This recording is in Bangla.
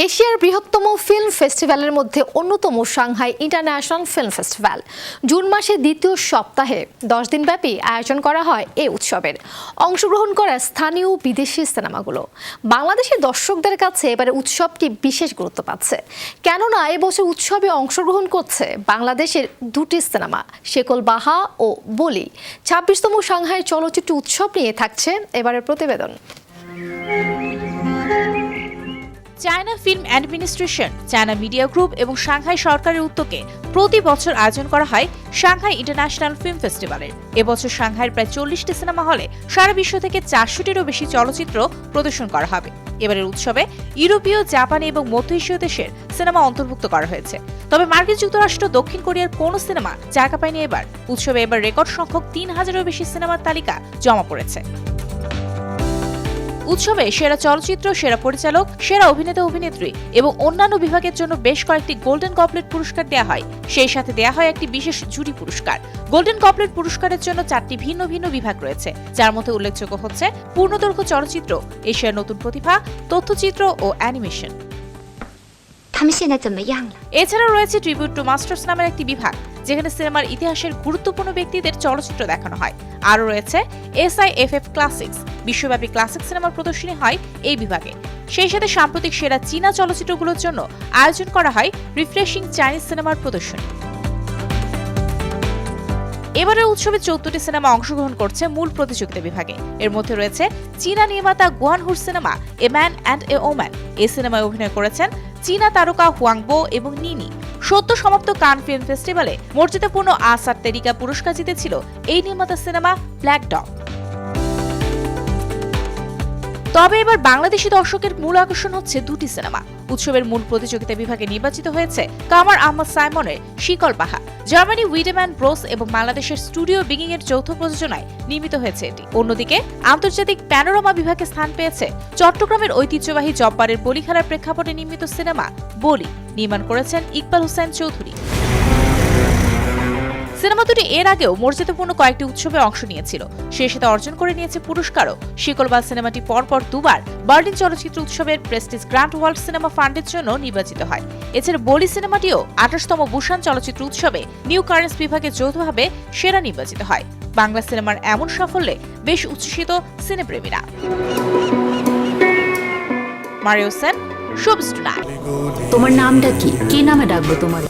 এশিয়ার বৃহত্তম ফিল্ম ফেস্টিভ্যালের মধ্যে অন্যতম Shanghai international film festival June মাসের দ্বিতীয় সপ্তাহে 10 দিনব্যাপী আয়োজন করা হয় এই উৎসবের। অংশগ্রহণ করা স্থানীয় বিদেশি সিনেমাগুলো বাংলাদেশের দর্শকদের কাছে এবারে উৎসবটি বিশেষ গুরুত্ব পাচ্ছে, কেননা এবছর উৎসবে অংশগ্রহণ করছে বাংলাদেশের দুটি সিনেমা শেকল বাহা ও বলি। 26তম সাংহাই চলচ্চিত্র উৎসব নিয়ে থাকছে এবারের প্রতিবেদন। China film administration, China media group এবং সাংহাই সরকারের উদ্যোগে প্রতি বছর আয়োজন করা হয় সাংহাই ইন্টারন্যাশনাল ফিল্ম ফেস্টিভ্যালের। এবছর সাংহাইয়ের প্রায় 40টি সিনেমা হলে সারা বিশ্ব থেকে 400টিরও বেশি চলচ্চিত্র প্রদর্শন করা হবে। এবারের উৎসবে ইউরোপীয়, জাপানি এবং মধ্য এশীয় দেশের সিনেমা অন্তর্ভুক্ত করা হয়েছে। তবে মার্কিন যুক্তরাষ্ট্র, দক্ষিণ কোরিয়ার কোনো সিনেমা জায়গা পায়নি এবার। উৎসবে এবার রেকর্ড সংখ্যক 3000-এরও বেশি সিনেমার তালিকা জমা পড়েছে। উৎসবে সেরা চলচ্চিত্র, সেরা পরিচালক, সেরা অভিনেতা অভিনেত্রী এবং অন্যান্য বিভাগের জন্য বেশ কয়েকটি গোল্ডেন গবলেট পুরস্কার দেওয়া হয়। সেই সাথে দেওয়া হয় একটি বিশেষ জুরি পুরস্কার। গোল্ডেন গবলেট পুরস্কারের জন্য 4টি ভিন্ন ভিন্ন বিভাগ রয়েছে, যার মধ্যে উল্লেখযোগ্য হচ্ছে পূর্ণদৈর্ঘ্য চলচ্চিত্র, এশিয়ার নতুন প্রতিভা, তথ্যচিত্র ও অ্যানিমেশন। এছাড়াও রয়েছে ট্রিবিউট টু মাস্টার্স নামের একটি বিভাগ, যেখানে সিনেমার ইতিহাসের গুরুত্বপূর্ণ ব্যক্তিদের চলচ্চিত্র দেখানো হয়। আরও রয়েছে SIFF ক্লাসিক্স, বিশ্বব্যাপী ক্লাসিক সিনেমার প্রদর্শনী হয় এই বিভাগে। সেই সাথে সাম্প্রতিক সেরা চীনা চলচ্চিত্রগুলোর জন্য আয়োজন করা হয় রিফ্রেশিং চাইনিজ সিনেমার প্রদর্শনী। এবারের উৎসবে 14টি সিনেমা অংশগ্রহণ করছে মূল প্রতিযোগিতা বিভাগে। এর মধ্যে রয়েছে চীনা নির্মাতা গুয়ানহুর সিনেমা a man and a woman. এই সিনেমায় অভিনয় করেছেন চীনা তারকা হুয়াংবো এবং নিনি। সদ্য সমাপ্ত কান ফিল্ম ফেস্টিভ্যালে মর্যাদাপূর্ণ আসার তেরিকা পুরস্কার জিতেছিল এই নির্মাতা সিনেমা ব্ল্যাক ডগ। তবে এবার বাংলাদেশি দর্শকের মূল আকর্ষণ হচ্ছে দুটি সিনেমা। উৎসবের মূল প্রতিযোগিতা বিভাগে নির্বাচিত হয়েছে কামার আহমদ সাইমনের শিকল বাহা। জার্মানি উইডেম্যান ব্রোস এবং বাংলাদেশের স্টুডিও বিগিং এর যৌথ প্রযোজনায় নির্মিত হয়েছে এটি। অন্যদিকে আন্তর্জাতিক প্যানোরামা বিভাগে স্থান পেয়েছে চট্টগ্রামের ঐতিহ্যবাহী জব্বারের বলিখারার প্রেক্ষাপটে নির্মিত সিনেমা বলি। নির্মাণ করেছেন ইকবাল হোসেন চৌধুরী। সিনেমা দুটি এর আগেও মর্যাদাপূর্ণ কয়েকটি উৎসবে অংশ নিয়েছিল, সেই সাথে অর্জন করে নিয়েছে পুরস্কারও। শিকলবাজ সিনেমাটি পরপর দুবার বার্লিন চলচ্চিত্র উৎসবের প্রেস্টিজ গ্র্যান্ড ওয়ার্ল্ড সিনেমা ফান্ডের জন্য নির্বাচিত হয়। এছাড়া বলি সিনেমাটিও 28তম বুসান চলচ্চিত্র উৎসবে নিউ কারেন্স বিভাগে যৌথভাবে সেরা নির্বাচিত হয়। বাংলা সিনেমার এমন সাফল্যে বেশ উচ্ছ্বসিত সিনেপ্রেমীরা। তোমার নামটা কি? কি নামে ডাকবো তোমার?